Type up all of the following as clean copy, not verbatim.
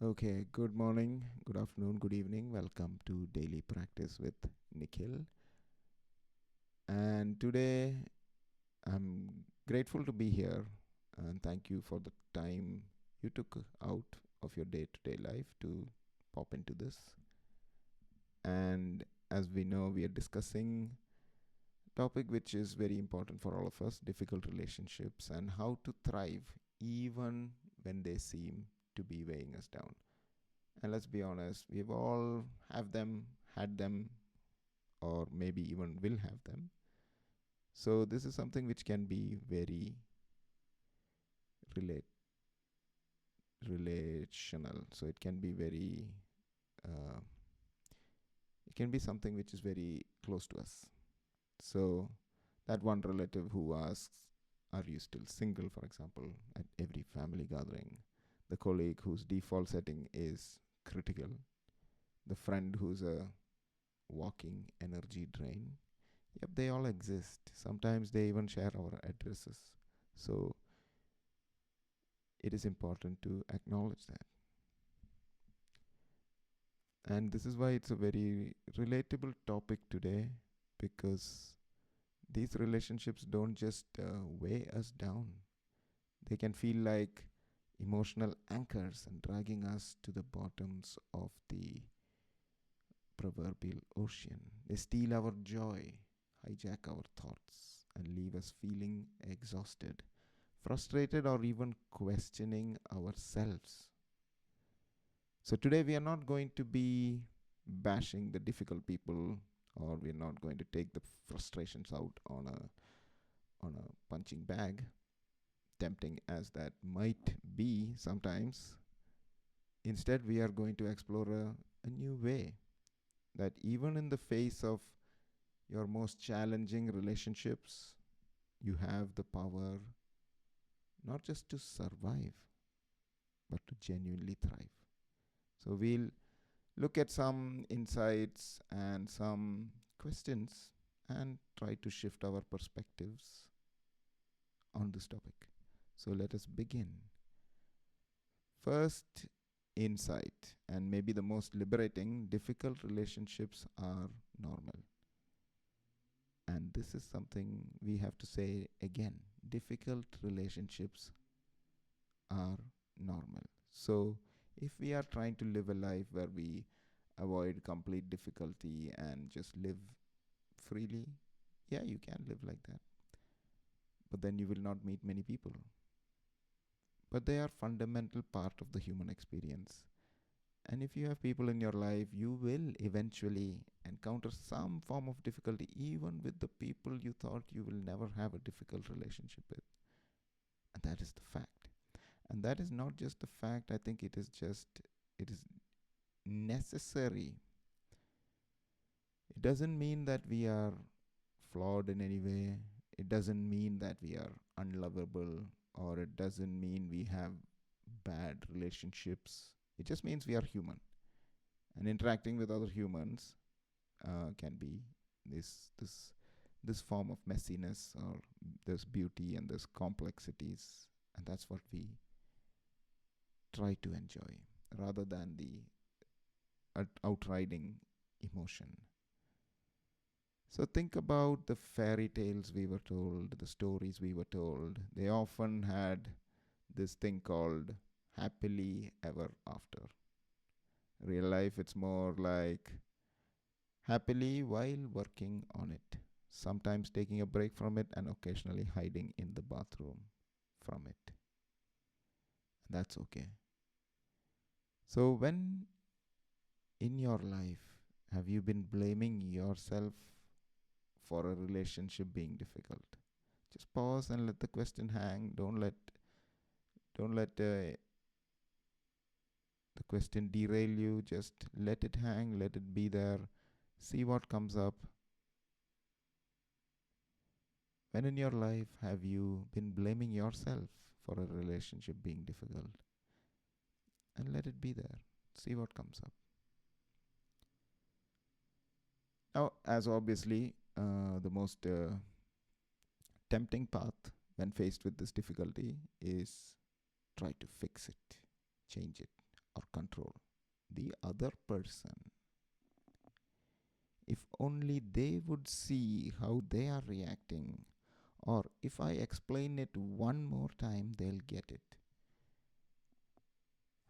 Okay, good morning, good afternoon, good evening. Welcome to Daily Practice with Nikhil. And today I'm grateful to be here and thank you for the time you took out of your day to day life to pop into this. And as we know, we are discussing a topic which is very important for all of us, difficult relationships and how to thrive even when they seem to be weighing us down. And let's be honest, we've all have them, had them, or maybe even will have them. So this is something which can be very relate relational. So it can be very uh, it can be something which is very close to us. So that one relative who asks, "Are you still single?" for example, at every family gathering, the colleague whose default setting is critical, the friend who's a walking energy drain. Yep, they all exist. Sometimes they even share our addresses. So it is important to acknowledge that. And this is why it's a very relatable topic today because these relationships don't just weigh us down, they can feel like emotional anchors and dragging us to the bottoms of the proverbial ocean. They steal our joy, hijack our thoughts, and leave us feeling exhausted, frustrated, or even questioning ourselves. So today we are not going to be bashing the difficult people, or we're not going to take the frustrations out on a punching bag, tempting as that might be sometimes. Instead, we are going to explore a new way that even in the face of your most challenging relationships, you have the power not just to survive, but to genuinely thrive. So we'll look at some insights and some questions and try to shift our perspectives on this topic. So let us begin. First insight, and maybe the most liberating: difficult relationships are normal. And this is something we have to say again: difficult relationships are normal. So if we are trying to live a life where we avoid complete difficulty and just live freely, yeah, you can live like that. But then you will not meet many people. But they are fundamental part of the human experience. And if you have people in your life, you will eventually encounter some form of difficulty, even with the people you thought you will never have a difficult relationship with. And that is the fact. And that is not just the fact, I think it is necessary. It doesn't mean that we are flawed in any way. It doesn't mean that we are unlovable, or it doesn't mean we have bad relationships. It just means we are human. And interacting with other humans can be this this this form of messiness, or this beauty and this complexities, and that's what we try to enjoy rather than the outriding emotion. So think about the fairy tales we were told, the stories we were told. They often had this thing called happily ever after. Real life, it's more like happily while working on it, sometimes taking a break from it and occasionally hiding in the bathroom from it. That's okay. So, when in your life have you been blaming yourself for a relationship being difficult? Just pause and let the question hang. Don't let the question derail you. Just let it hang, let it be there. See what comes up. When in your life have you been blaming yourself for a relationship being difficult? And let it be there. See what comes up. Now, as obviously the most tempting path when faced with this difficulty is try to fix it, change it, or control the other person. If only they would see how they are reacting, or if I explain it one more time, they'll get it.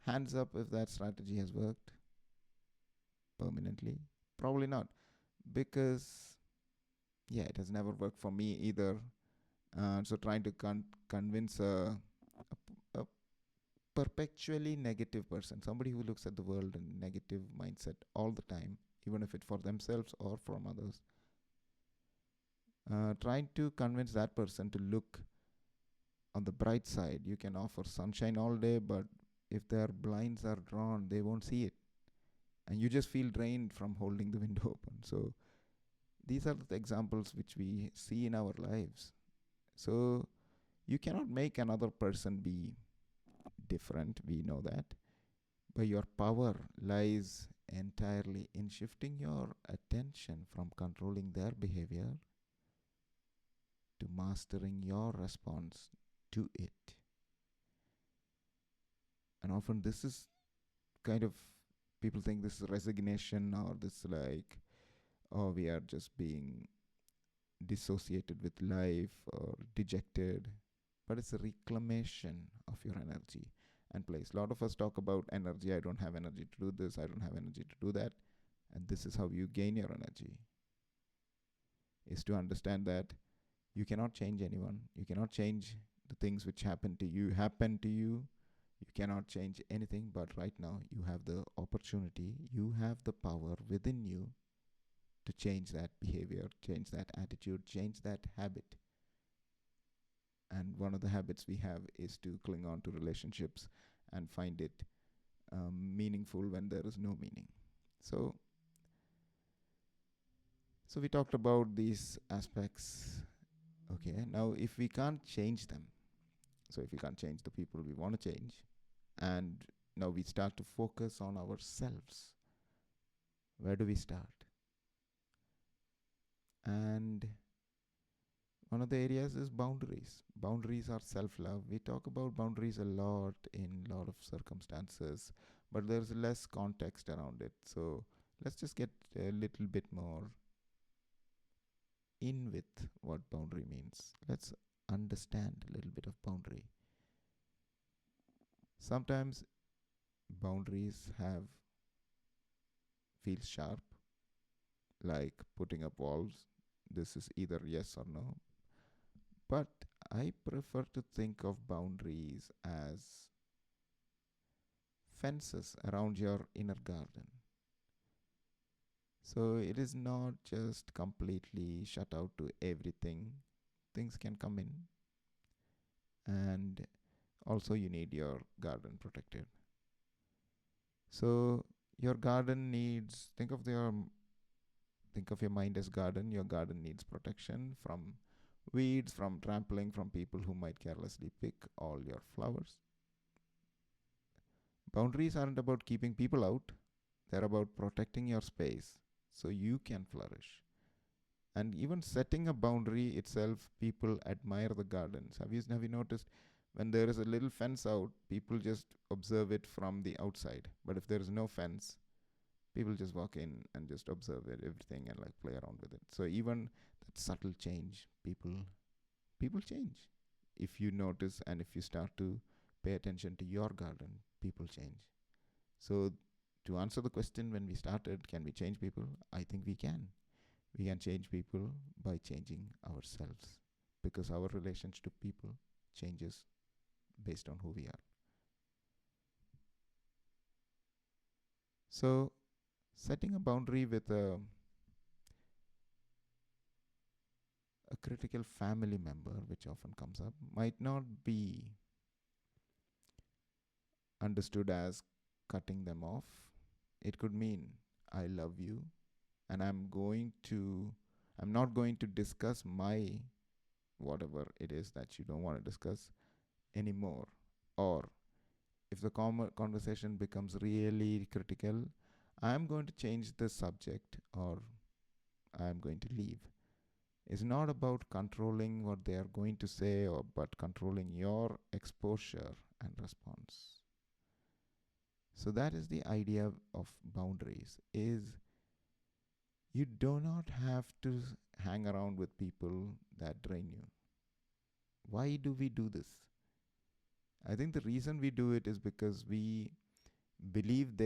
Hands up if that strategy has worked permanently. Probably not, because yeah, it has never worked for me either. So trying to convince a perpetually negative person, somebody who looks at the world in negative mindset all the time, even if it's for themselves or from others, trying to convince that person to look on the bright side. You can offer sunshine all day, but if their blinds are drawn, they won't see it. And you just feel drained from holding the window open. So these are the examples which we see in our lives. So you cannot make another person be different, we know that. But your power lies entirely in shifting your attention from controlling their behavior to mastering your response to it. And often this is kind of, people think this is resignation, or this like, oh, we are just being dissociated with life or dejected. But it's a reclamation of your energy and place. A lot of us talk about energy. I don't have energy to do this. I don't have energy to do that. And this is how you gain your energy, is to understand that you cannot change anyone. You cannot change the things which happen to you. You cannot change anything, but right now you have the opportunity, you have the power within you to change that behavior, change that attitude, change that habit. And one of the habits we have is to cling on to relationships and find it meaningful when there is no meaning. So we talked about these aspects. Okay, now if we can't change them, so if we can't change the people we want to change, and now we start to focus on ourselves, where do we start? And one of the areas is boundaries. Boundaries are self-love. We talk about boundaries a lot in a lot of circumstances, but there's less context around it. So let's just get a little bit more in with what boundary means. Let's understand a little bit of boundary. Sometimes boundaries feel sharp, like putting up walls. This is either yes or no. But I prefer to think of boundaries as fences around your inner garden. So it is not just completely shut out to everything. Things can come in. And also you need your garden protected. So your garden needs, think of your mind as garden. Your garden needs protection from weeds, from trampling, from people who might carelessly pick all your flowers. Boundaries aren't about keeping people out. They're about protecting your space so you can flourish. And even setting a boundary itself, people admire the gardens. Have you noticed, when there is a little fence out, people just observe it from the outside. But if there is no fence, people just walk in and just observe everything and like play around with it. So even that subtle change, people change. If you notice and if you start to pay attention to your garden, people change. So to answer the question when we started, can we change people? I think we can. We can change people by changing ourselves, because our relationship to people changes based on who we are. So setting a boundary with a critical family member, which often comes up, might not be understood as cutting them off. It could mean, I love you, and I'm not going to discuss my whatever it is that you don't want to discuss anymore. Or if the conversation becomes really critical, I'm going to change the subject, or I'm going to leave. It's not about controlling what they are going to say, but controlling your exposure and response. So that is the idea of boundaries, is you do not have to hang around with people that drain you. Why do we do this? I think the reason we do it is because we believe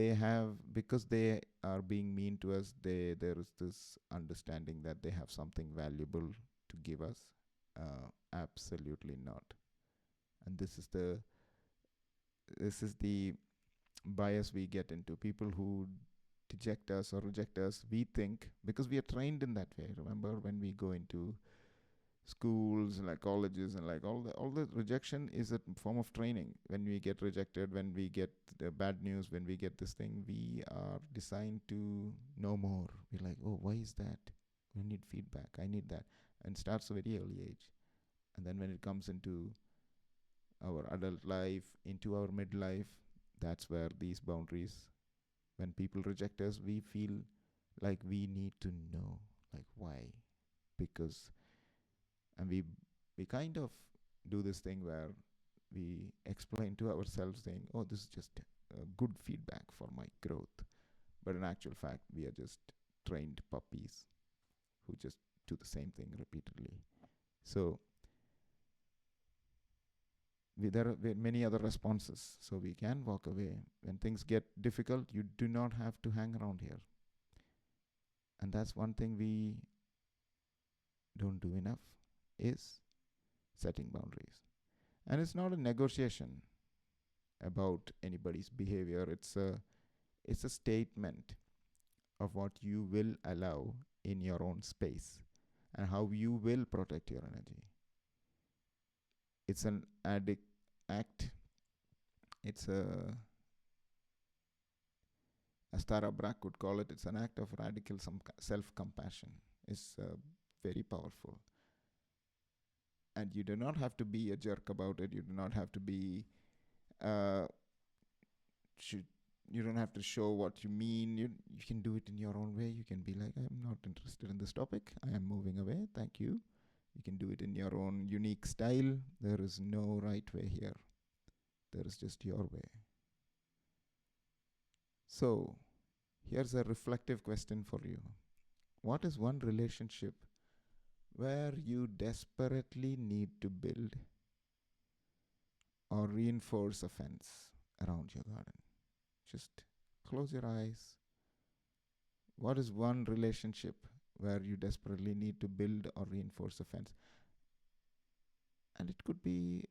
because they are being mean to us, there is this understanding that they have something valuable to give us. Absolutely not. And this is the bias we get into. People who deject us or reject us, we think, because we are trained in that way. Remember when we go into schools and like colleges and like all the rejection is a form of training. When we get rejected, when we get the bad news, when we get this thing, we are designed to know more. We're like, oh, why is that? We need feedback, I need that. And starts a very early age. And then when it comes into our adult life, into our midlife, that's where these boundaries, when people reject us, we feel like we need to know, like, why? Because, and we kind of do this thing where we explain to ourselves saying, oh, this is just good feedback for my growth. But in actual fact, we are just trained puppies who just do the same thing repeatedly. So there are many other responses. So we can walk away. When things get difficult, you do not have to hang around here. And that's one thing we don't do enough, is setting boundaries. And it's not a negotiation about anybody's behavior. It's a statement of what you will allow in your own space and how you will protect your energy. It's an act. It's as Tara Brach would call it, it's an act of radical self-compassion. It's very powerful. And you do not have to be a jerk about it. You do not have to be uh, you don't have to show what you mean. You can do it in your own way. You can be like, I'm not interested in this topic, I am moving away, thank you. You can do it in your own unique style. There is no right way here. There is just your way. So, here's a reflective question for you. What is one relationship where you desperately need to build or reinforce a fence around your garden? Just close your eyes. What is one relationship where you desperately need to build or reinforce a fence? And it could be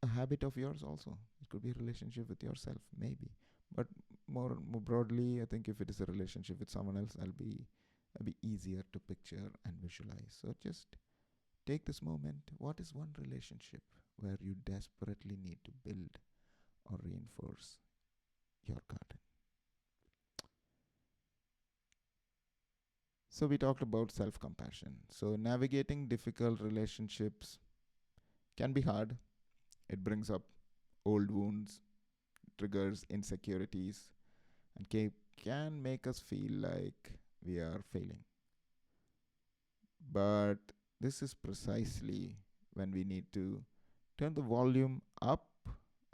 a habit of yours also. It could be a relationship with yourself, maybe. But more broadly, I think if it is a relationship with someone else, I'll be easier to picture and visualize. So just take this moment. What is one relationship where you desperately need to build or reinforce your garden? So we talked about self-compassion. So navigating difficult relationships can be hard. It brings up old wounds, triggers insecurities, and can make us feel like we are failing. But this is precisely when we need to turn the volume up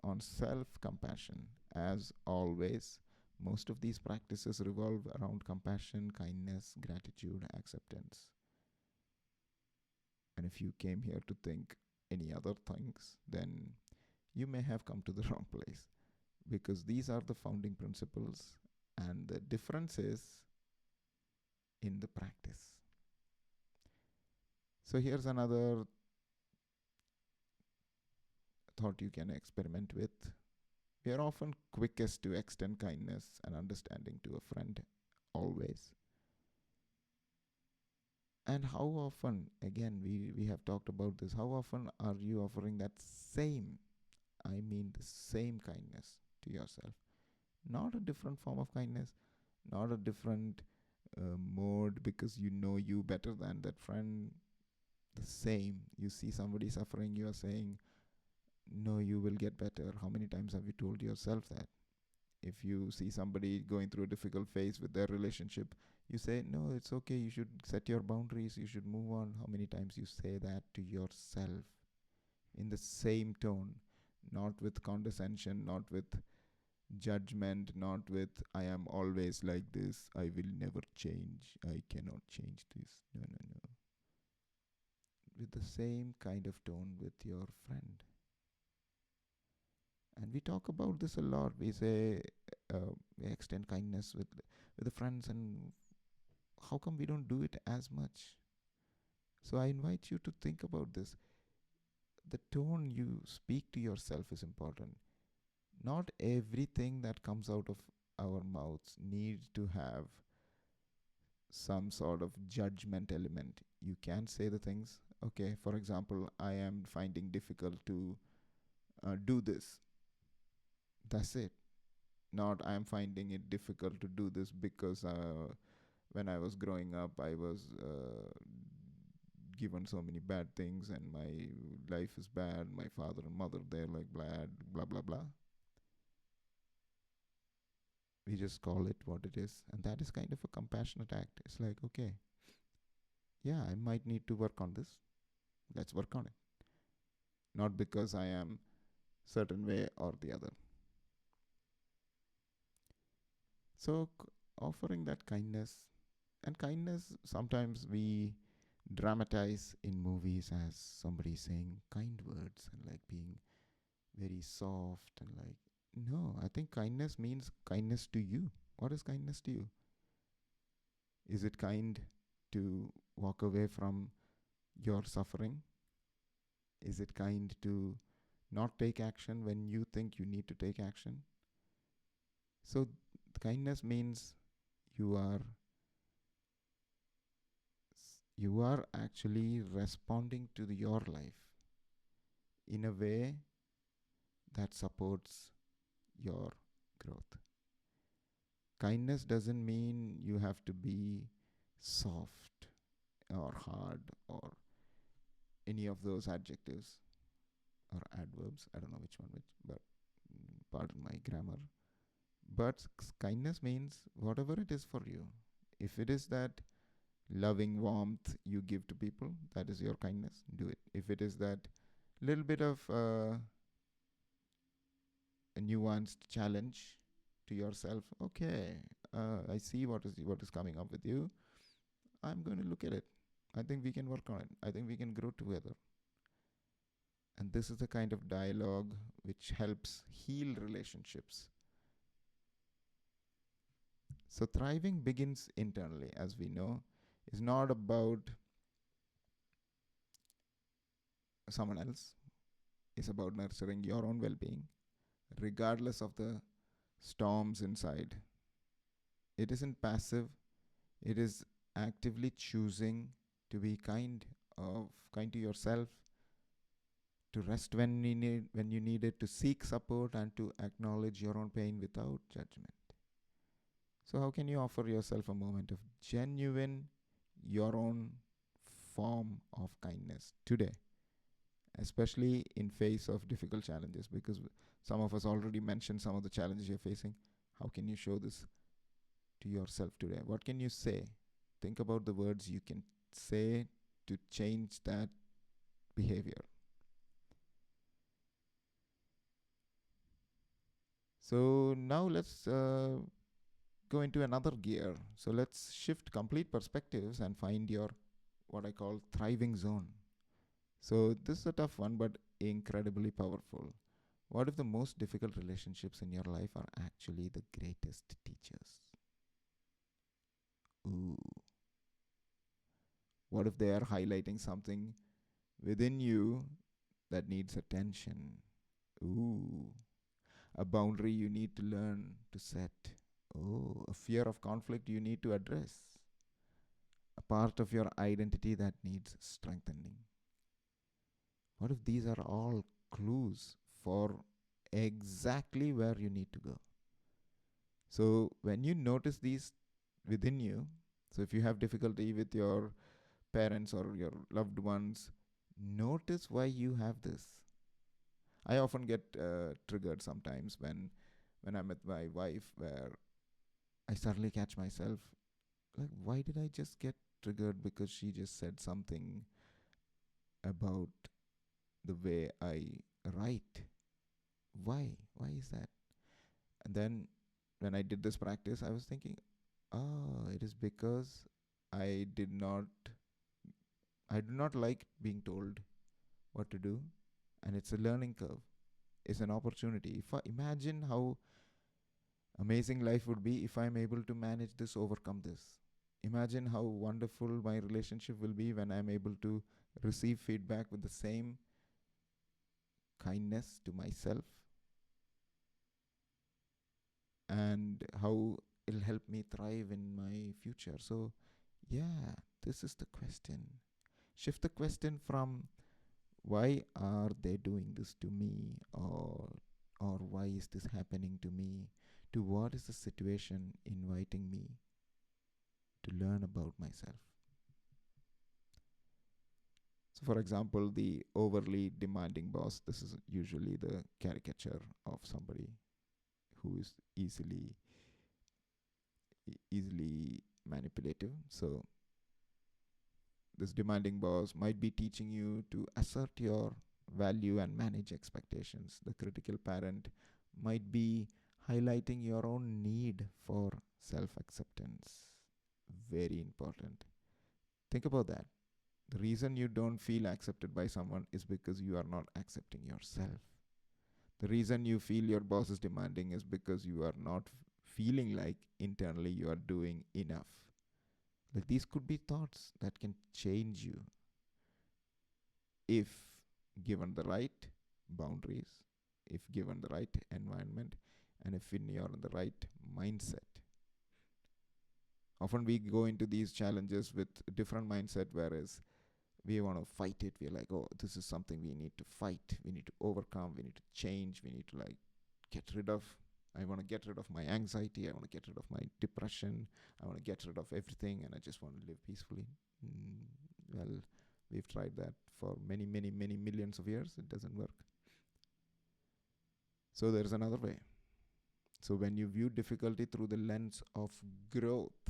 on self-compassion. As always, most of these practices revolve around compassion, kindness, gratitude, acceptance. And if you came here to think any other things, then you may have come to the wrong place, because these are the founding principles, and the difference is in the practice. So here's another thought you can experiment with. We are often quickest to extend kindness and understanding to a friend, always. And how often, again, we have talked about this, how often are you offering that same, I mean the same kindness to yourself? Not a different form of kindness, not a different mode because you know you better than that friend. The same. You see somebody suffering, you are saying, no, you will get better. How many times have you told yourself that? If you see somebody going through a difficult phase with their relationship, you say, no, it's okay, you should set your boundaries, you should move on. How many times you say that to yourself in the same tone? not with condescension, not with judgment, not with I am always like this, I will never change, I cannot change this. No, no, no. With the same kind of tone with your friend. And we talk about this a lot. We say we extend kindness with the friends, and how come we don't do it as much? So I invite you to think about this. The tone you speak to yourself is important. Not everything that comes out of our mouths needs to have some sort of judgment element. You can say the things, okay, for example, I am finding difficult to do this. That's it. Not I am finding it difficult to do this because when I was growing up, I was given so many bad things and my life is bad. My father and mother, they're like blah, blah, blah, blah. We just call it what it is. And that is kind of a compassionate act. It's like, okay, yeah, I might need to work on this. Let's work on it. Not because I am certain way or the other. So offering that kindness, and kindness sometimes we dramatize in movies as somebody saying kind words and like being very soft and like, no, I think kindness means kindness to you. What is kindness to you? Is it kind to walk away from your suffering? Is it kind to not take action when you think you need to take action? So kindness means you are you are actually responding to your life in a way that supports your growth. Kindness doesn't mean you have to be soft or hard or any of those adjectives or adverbs. I don't know which one which, but pardon my grammar. But kindness means whatever it is for you. If it is that loving warmth you give to people, that is your kindness, do it. If it is that little bit of a nuanced challenge to yourself, okay, I see what is coming up with you. I'm going to look at it. I think we can work on it. I think we can grow together. And this is the kind of dialogue which helps heal relationships. So thriving begins internally, as we know. It's not about someone else. It's about nurturing your own well-being, regardless of the storms inside. It isn't passive. It is actively choosing to be kind to yourself, to rest when you need it, to seek support, and to acknowledge your own pain without judgment. So how can you offer yourself a moment of genuine, your own form of kindness today, especially in face of difficult challenges? Because some of us already mentioned some of the challenges you're facing. How can you show this to yourself today? What can you say? Think about the words you can say to change that behavior. So now let's go into another gear. So let's shift complete perspectives and find your what I call thriving zone. So this is a tough one, but incredibly powerful. What if the most difficult relationships in your life are actually the greatest teachers? Ooh. What if they are highlighting something within you that needs attention? Ooh. A boundary you need to learn to set. Oh, a fear of conflict you need to address. A part of your identity that needs strengthening. What if these are all clues for exactly where you need to go? So when you notice these within you, so if you have difficulty with your parents or your loved ones, notice why you have this. I often get triggered sometimes when I'm with my wife, where I suddenly catch myself like, why did I just get triggered because she just said something about the way I write? Why is that? And then when I did this practice, I was thinking, oh, it is because I did not, I do not like being told what to do, and it's a learning curve. It's an opportunity. If I imagine how amazing life would be if I'm able to manage this, overcome this. Imagine how wonderful my relationship will be when I'm able to receive feedback with the same kindness to myself, and how it'll help me thrive in my future. So, yeah, this is the question. Shift the question from why are they doing this to me, or why is this happening to me, to what is the situation inviting me to learn about myself. So, for example, the overly demanding boss, this is usually the caricature of somebody who is easily manipulative. So, this demanding boss might be teaching you to assert your value and manage expectations. The critical parent might be highlighting your own need for self acceptance. Very important. Think about that. The reason you don't feel accepted by someone is because you are not accepting yourself. The reason you feel your boss is demanding is because you are not feeling like internally you are doing enough. Like, these could be thoughts that can change you if given the right boundaries, if given the right environment, and if you're in the right mindset. Often we go into these challenges with a different mindset, whereas we want to fight it. We're like, oh, this is something we need to fight, we need to overcome, we need to change, we need to like get rid of. I want to get rid of my anxiety, I want to get rid of my depression, I want to get rid of everything, and I just want to live peacefully. Well, we've tried that for many, many, many millions of years. It doesn't work. So there's another way. So when you view difficulty through the lens of growth,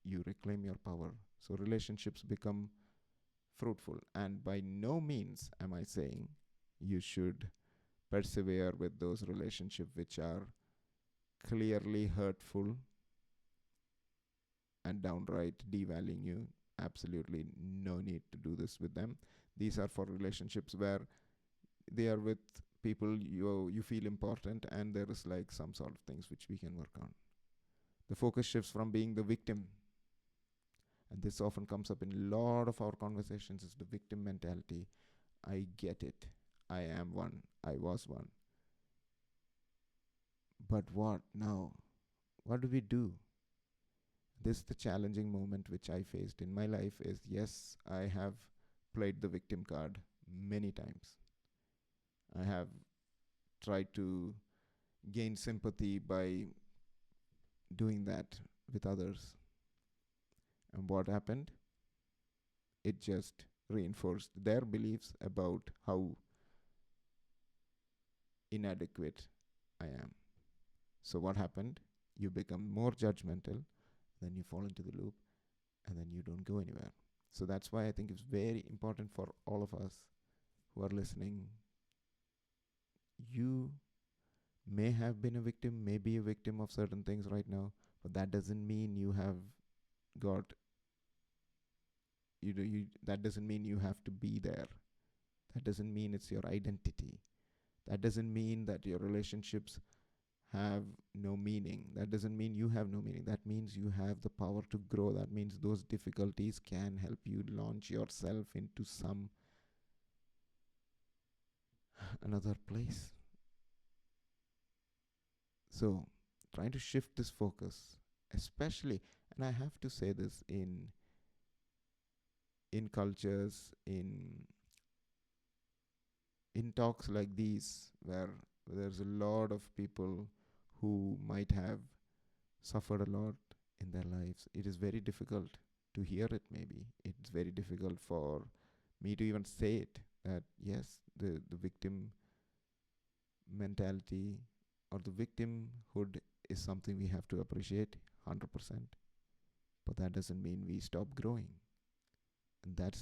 you reclaim your power. So relationships become fruitful. And by no means am I saying you should persevere with those relationships which are clearly hurtful and downright devaluing you. Absolutely no need to do this with them. These are for relationships where they are with people you feel important, and there is like some sort of things which we can work on. The focus shifts from being the victim, and this often comes up in a lot of our conversations, is the victim mentality. I get it. I am one. I was one. But what now? What do we do? This the challenging moment which I faced in my life is, yes, I have played the victim card many times. I have tried to gain sympathy by doing that with others. And what happened? It just reinforced their beliefs about how inadequate I am. So what happened? You become more judgmental, then you fall into the loop, and then you don't go anywhere. So that's why I think it's very important for all of us who are listening. You may have been a victim, may be a victim of certain things right now, but that doesn't mean you have got that doesn't mean you have to be there. That doesn't mean it's your identity. That doesn't mean that your relationships have no meaning. That doesn't mean you have no meaning. That means you have the power to grow. That means those difficulties can help you launch yourself into some another place. So, trying to shift this focus, especially, and I have to say this, in cultures, in talks like these, where there's a lot of people who might have suffered a lot in their lives, it is very difficult to hear it. Maybe it's very difficult for me to even say it, that yes, the victim mentality or the victimhood is something we have to appreciate 100%, but that doesn't mean we stop growing. And that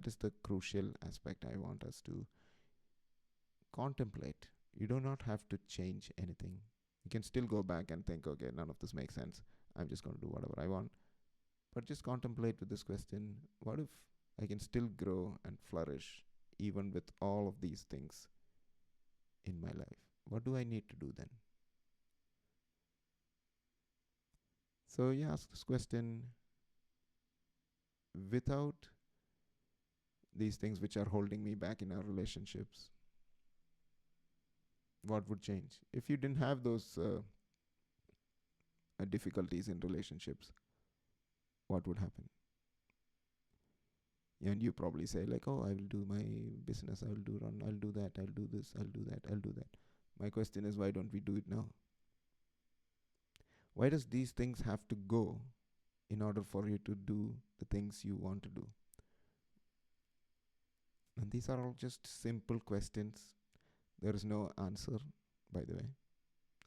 is the crucial aspect I want us to contemplate. You do not have to change anything. You can still go back and think, okay, none of this makes sense. I'm just going to do whatever I want. But just contemplate with this question, what if I can still grow and flourish even with all of these things in my life? What do I need to do then? So you ask this question without these things which are holding me back in our relationships. What would change? If you didn't have those difficulties in relationships, what would happen? And you probably say like, oh, I will do my business, I'll do that, I'll do this, I'll do that, I'll do that. My question is, why don't we do it now? Why does these things have to go in order for you to do the things you want to do? And these are all just simple questions. There is no answer, by the way.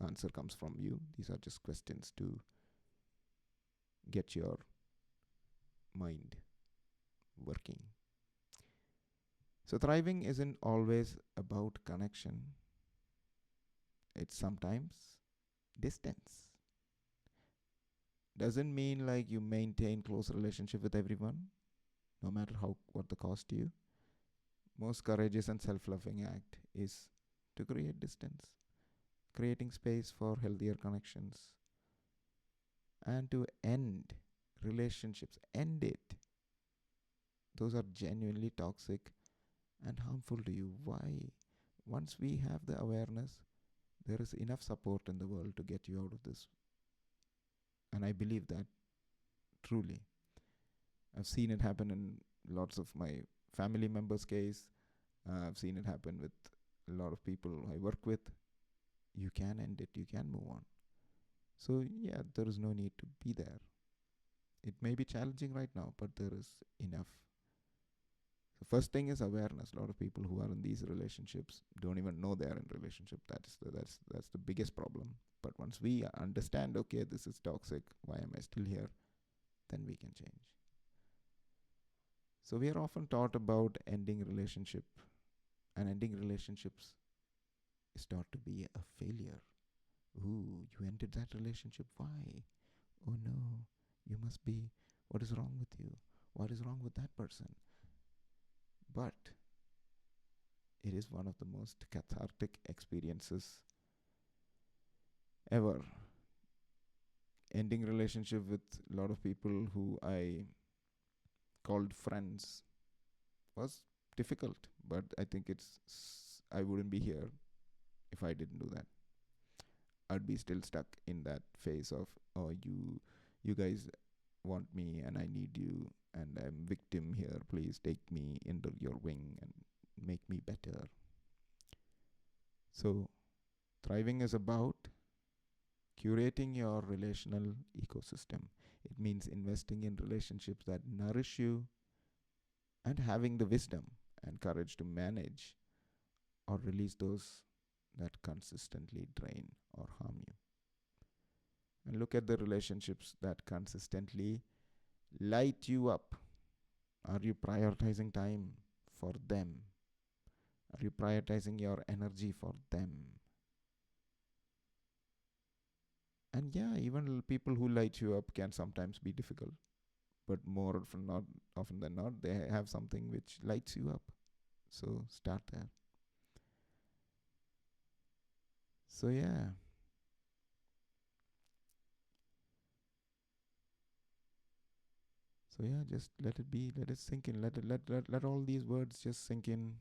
Answer comes from you. These are just questions to get your mind working. So thriving isn't always about connection. It's sometimes distance. Doesn't mean like you maintain close relationship with everyone, no matter what the cost to you. Most courageous and self-loving act is to create distance, creating space for healthier connections, and to end relationships. End it. Those are genuinely toxic and harmful to you. Why? Once we have the awareness, there is enough support in the world to get you out of this. And I believe that truly. I've seen it happen in lots of my family members' case. I've seen it happen with a lot of people I work with. You can end it, you can move on. So, yeah, there is no need to be there. It may be challenging right now, but there is enough. The first thing is awareness. A lot of people who are in these relationships don't even know they're in relationship. That's the biggest problem. But once we understand, okay, this is toxic, why am I still here? Then we can change. So we are often taught about ending relationship, and ending relationships is taught to be a failure. Ooh, you ended that relationship. Why? Oh no, you must be. What is wrong with you? What is wrong with that person? But it is one of the most cathartic experiences ever. Ending relationship with a lot of people who I called friends was difficult, but I think I wouldn't be here if I didn't do that. I'd be still stuck in that phase of, oh, you guys want me and I need you and I'm victim here. Please take me under your wing and make me better. So thriving is about curating your relational ecosystem. It means investing in relationships that nourish you and having the wisdom and courage to manage or release those that consistently drain or harm you. And look at the relationships that consistently light you up. Are you prioritizing time for them? Are you prioritizing your energy for them? And yeah, even people who light you up can sometimes be difficult, but more often than not, they have something which lights you up. So start there. So yeah. So yeah, just let it be, let it sink in, let all these words just sink in,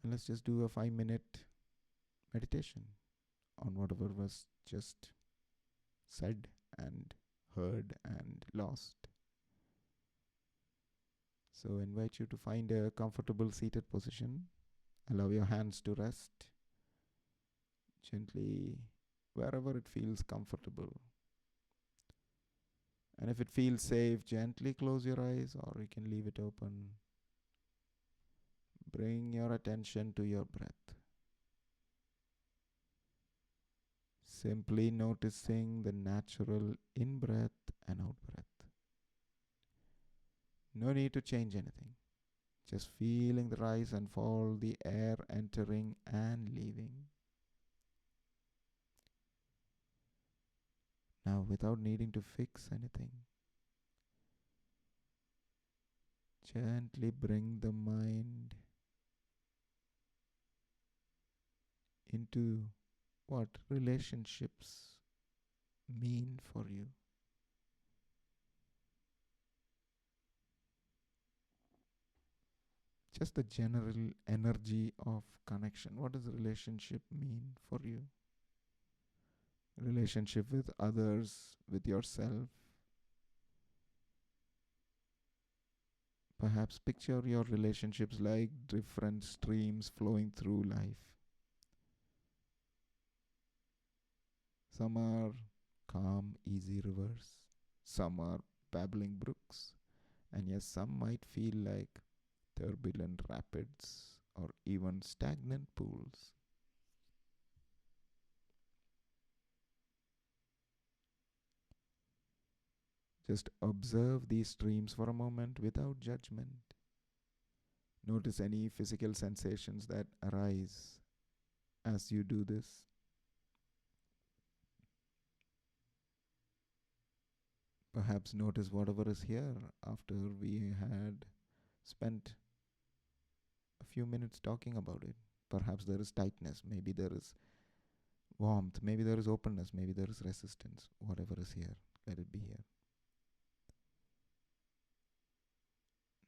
and let's just do a 5-minute meditation on whatever was just said and heard and lost. So I invite you to find a comfortable seated position. Allow your hands to rest gently wherever it feels comfortable. And if it feels safe, gently close your eyes or you can leave it open. Bring your attention to your breath. Simply noticing the natural in-breath and out-breath. No need to change anything. Just feeling the rise and fall, the air entering and leaving. Now, without needing to fix anything, gently bring the mind into what relationships mean for you. Just the general energy of connection. What does relationship mean for you? Relationship with others, with yourself. Perhaps picture your relationships like different streams flowing through life. Some are calm, easy rivers. Some are babbling brooks. And yes, some might feel like turbulent rapids or even stagnant pools. Just observe these streams for a moment without judgment. Notice any physical sensations that arise as you do this. Perhaps notice whatever is here after we had spent a few minutes talking about it. Perhaps there is tightness, maybe there is warmth, maybe there is openness, maybe there is resistance. Whatever is here, let it be here.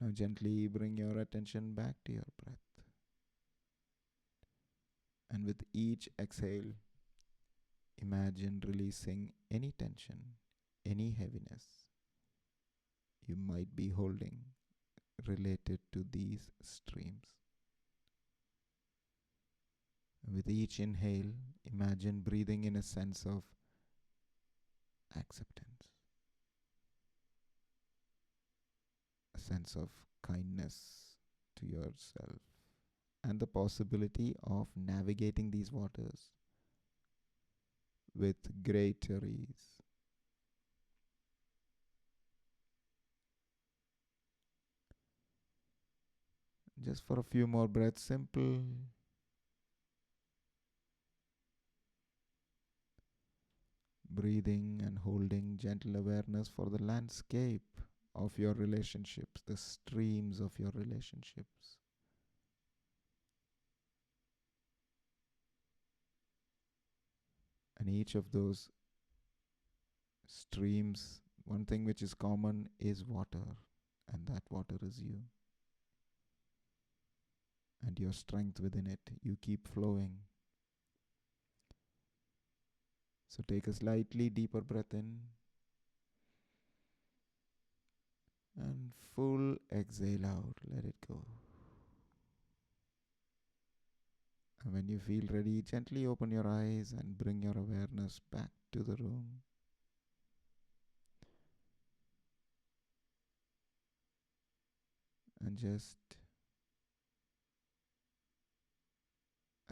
Now gently bring your attention back to your breath. And with each exhale, imagine releasing any tension, any heaviness you might be holding related to these streams. With each inhale, imagine breathing in a sense of acceptance, a sense of kindness to yourself, and the possibility of navigating these waters with greater ease. Just for a few more breaths, simple. Breathing and holding gentle awareness for the landscape of your relationships, the streams of your relationships. And each of those streams, one thing which is common is water, and that water is you. And your strength within it, you keep flowing. So take a slightly deeper breath in and full exhale out, let it go. And when you feel ready, gently open your eyes and bring your awareness back to the room. And just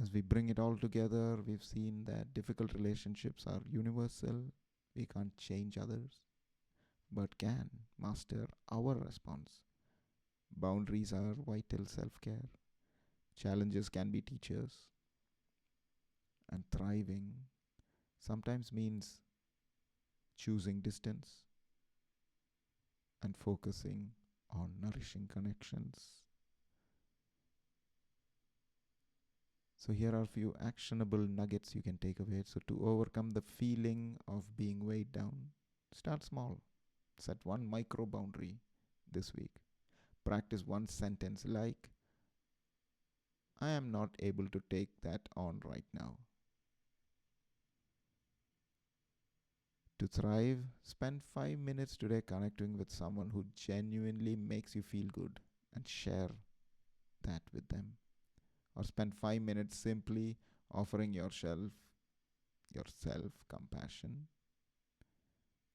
as we bring it all together, we've seen that difficult relationships are universal. We can't change others, but can master our response. Boundaries are vital self-care. Challenges can be teachers. And thriving sometimes means choosing distance and focusing on nourishing connections. So here are a few actionable nuggets you can take away. So to overcome the feeling of being weighed down, start small. Set one micro boundary this week. Practice one sentence like, I am not able to take that on right now. To thrive, spend 5 minutes today connecting with someone who genuinely makes you feel good and share that with them. Or spend 5 minutes simply offering yourself compassion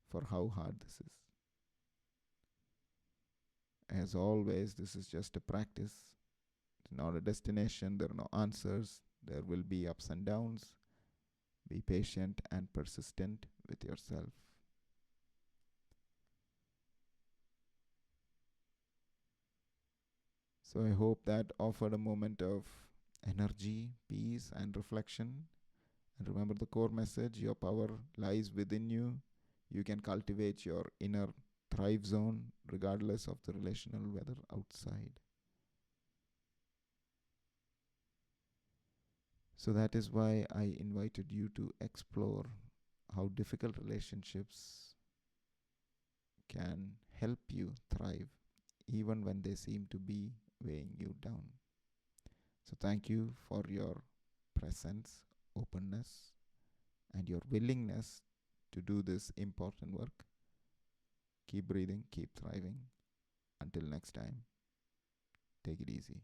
for how hard this is. As always, this is just a practice. It's not a destination. There are no answers. There will be ups and downs. Be patient and persistent with yourself. So I hope that offered a moment of energy, peace, and reflection. And remember the core message: your power lies within you. You can cultivate your inner thrive zone regardless of the relational weather outside. So that is why I invited you to explore how difficult relationships can help you thrive even when they seem to be weighing you down. So thank you for your presence, openness, and your willingness to do this important work. Keep breathing, keep thriving. Until next time, take it easy.